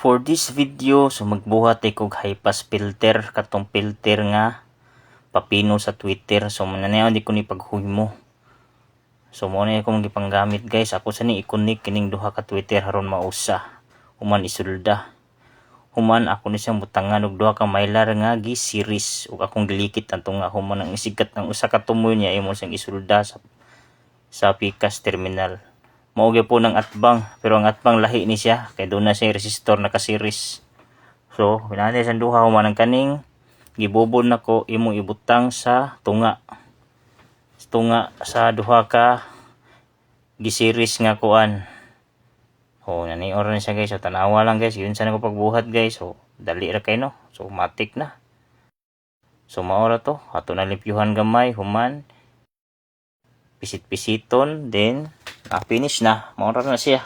For this video, so magbuhat kog high-pass filter, katong filter nga papino sa Twitter. So mananayaw di ko ni paghuymo. So mo na akong gipanggamit guys. Ako sa ni i-connect kining duha ka Twitter haron mausa. Human isulda. Human ako ni siyang butangan og duha ka mailar nga gi-series ug akong gilikit adto nga human ang isikat ng usa ka tumoy niya imo siyang isulda sa Pikas terminal. Mao gyud po ng atbang, pero ang atbang lahi ni siya kay doon na siya resistor naka-series. So pinanay sa duha human ang kaning gibubol nako imo ibutang sa tunga sa duha ka gi-series nga kuan. Nani oras na siya guys. So tanawa lang guys, yun sa nako pagbuhat guys. So dali ra kay no. So matik na. So maora to, ato na limpyuhan gamay human pisit-pisiton, then finish na. Maura na siya.